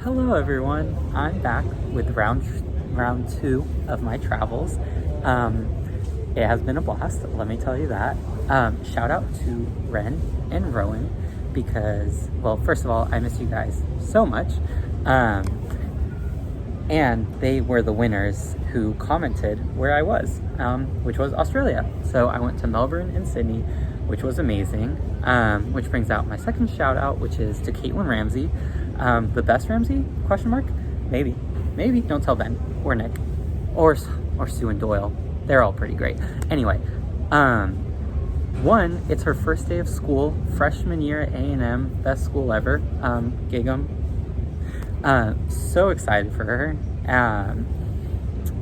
Hello everyone, I'm back with round two of my travels. It has been a blast, let me tell you that. Shout out to Ren and Rowan because, well, first of all, I miss you guys so much. And they were the winners who commented where I was, which was Australia. So I went to Melbourne and Sydney, which was amazing. Which brings out my second shout out, which is to Caitlin Ramsey. The best Ramsey? Question mark? Maybe. Don't tell Ben or Nick or Sue and Doyle. They're all pretty great. Anyway, one, it's her first day of school, freshman year at A&M, best school ever, Gig'em. So excited for her.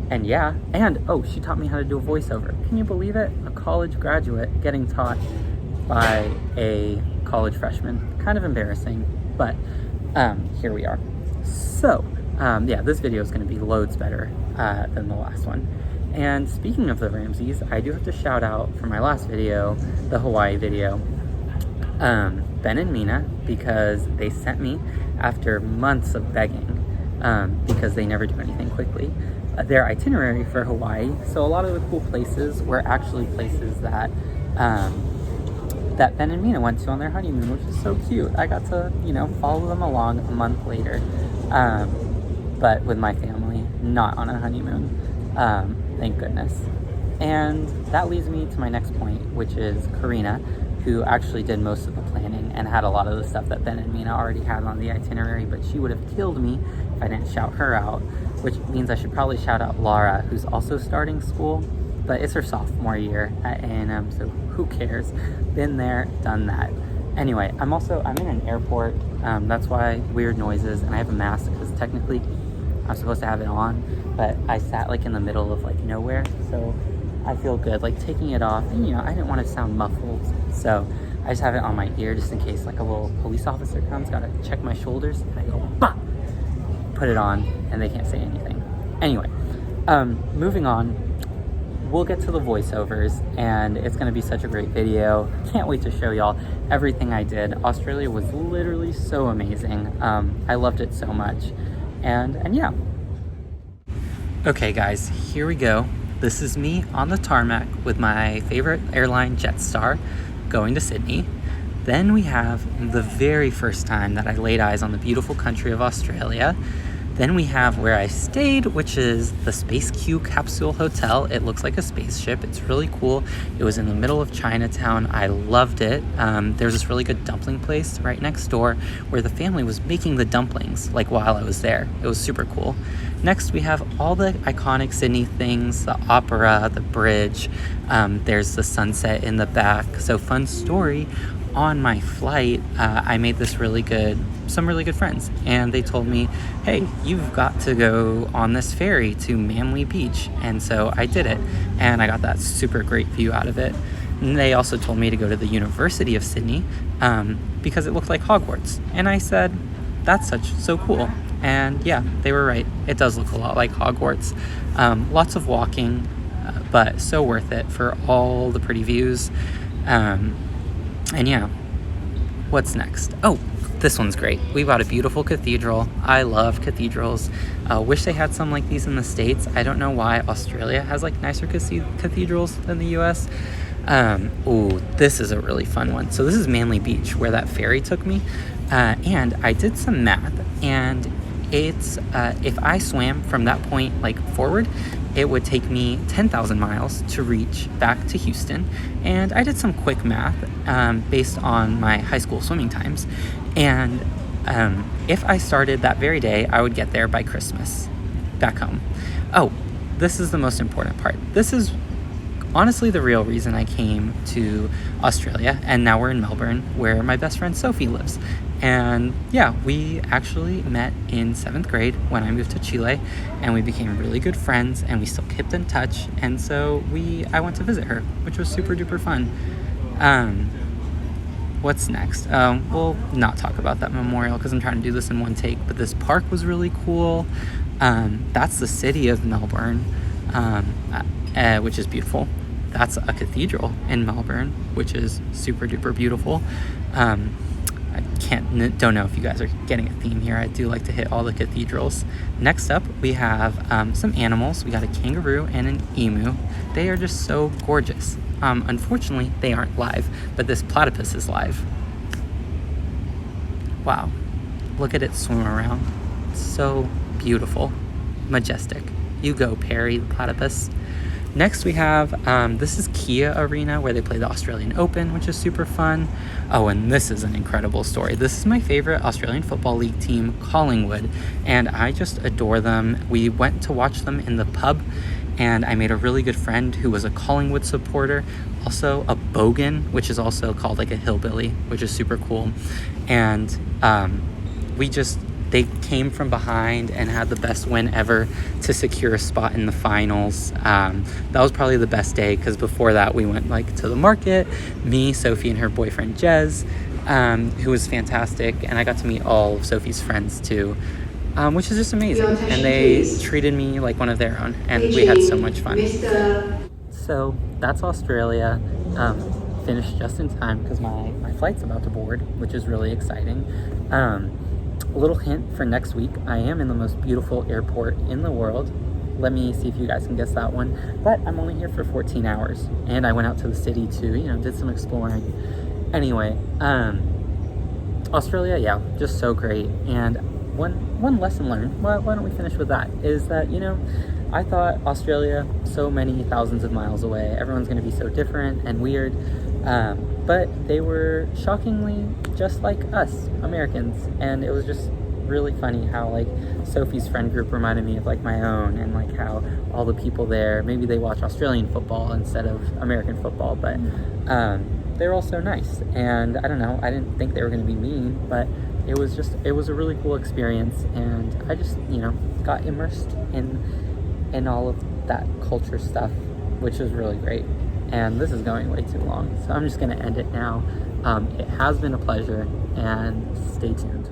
And yeah, and oh, she taught me how to do a voiceover. Can you believe it? A college graduate getting taught by a college freshman. Kind of embarrassing, but here we are. So yeah, this video is going to be loads better than the last one. And speaking of the Ramseys, I do have to shout out for my last video, the Hawaii video, Ben and Mina, because they sent me after months of begging, because they never do anything quickly, their itinerary for Hawaii. So a lot of the cool places were actually places that that Ben and Mina went to on their honeymoon, which is so cute. I got to, follow them along a month later, but with my family, not on a honeymoon. Thank goodness. And that leads me to my next point, which is Karina, who actually did most of the planning and had a lot of the stuff that Ben and Mina already had on the itinerary, but she would have killed me if I didn't shout her out, which means I should probably shout out Laura, who's also starting school, but it's her sophomore year at A&M, so who cares? Been there, done that. Anyway, I'm in an airport, that's why weird noises, and I have a mask because technically I'm supposed to have it on, but I sat in the middle of nowhere, so I feel good taking it off, and I didn't want to sound muffled, so I just have it on my ear just in case a little police officer comes, gotta check my shoulders, and I go, bah! Put it on, and they can't say anything. Anyway, moving on, we'll get to the voiceovers, and it's gonna be such a great video. Can't wait to show y'all everything I did. Australia was literally so amazing. I loved it so much, and yeah. Okay guys, here we go. This is me on the tarmac with my favorite airline, Jetstar, going to Sydney. Then we have the very first time that I laid eyes on the beautiful country of Australia. Then we have where I stayed, which is the Space Q Capsule Hotel. It looks like a spaceship. It's really cool. It was in the middle of Chinatown. I loved it. There's this really good dumpling place right next door where the family was making the dumplings while I was there. It was super cool. Next, we have all the iconic Sydney things, the opera, the bridge. There's the sunset in the back. So fun story. On my flight, I made some really good friends, and they told me, hey, you've got to go on this ferry to Manly Beach, and so I did it, and I got that super great view out of it. And they also told me to go to the University of Sydney because it looked like Hogwarts, and I said, that's so cool. And yeah, they were right, it does look a lot like Hogwarts. Lots of walking, but so worth it for all the pretty views. And yeah, what's next? Oh, this one's great. We got a beautiful cathedral. I love cathedrals. Wish they had some like these in the States. I don't know why Australia has nicer cathedrals than the US. Oh, this is a really fun one. So this is Manly Beach, where that ferry took me. And I did some math, and it's if I swam from that point forward, it would take me 10,000 miles to reach back to Houston. And I did some quick math based on my high school swimming times. And if I started that very day, I would get there by Christmas, back home. Oh, this is the most important part. This is honestly the real reason I came to Australia, and now we're in Melbourne, where my best friend Sophie lives. And yeah, we actually met in 7th grade when I moved to Chile, and we became really good friends, and we still kept in touch. And so I went to visit her, which was super duper fun. What's next? We'll not talk about that memorial because I'm trying to do this in one take, but this park was really cool. That's the city of Melbourne, which is beautiful. That's a cathedral in Melbourne, which is super duper beautiful. don't know if you guys are getting a theme here. I do like to hit all the cathedrals. Next up, we have some animals. We got a kangaroo and an emu. They are just so gorgeous. Unfortunately, they aren't live, but this platypus is live. Wow, look at it swim around. So beautiful, majestic. You go, Perry the platypus. Next we have, this is Kia Arena, where they play the Australian Open, which is super fun. Oh, and this is an incredible story. This is my favorite Australian Football League team, Collingwood, and I just adore them. We went to watch them in the pub, and I made a really good friend who was a Collingwood supporter, also a bogan, which is also called like a hillbilly, which is super cool. And they came from behind and had the best win ever to secure a spot in the finals. That was probably the best day, because before that we went like to the market, me, Sophie, and her boyfriend Jez, who was fantastic, and I got to meet all of Sophie's friends too, which is just amazing. And they treated me like one of their own, and we had so much fun. So that's Australia. Finished just in time because my flight's about to board, which is really exciting. A little hint for next week, I am in the most beautiful airport in the world. Let me see if you guys can guess that one. But I'm only here for 14 hours, and I went out to the city too, did some exploring. Anyway, Australia, yeah, just so great. And one lesson learned, why don't we finish with that, is that, I thought Australia, so many thousands of miles away, everyone's going to be so different and weird, but they were shockingly just like us, Americans, and it was just really funny how, like, Sophie's friend group reminded me of, like, my own, and, like, how all the people there, maybe they watch Australian football instead of American football, but they were all so nice, and I don't know, I didn't think they were going to be mean, but it was a really cool experience, and I just, got immersed in all of that culture stuff, which is really great. And this is going way too long, so I'm just going to end it now. It has been a pleasure, and stay tuned.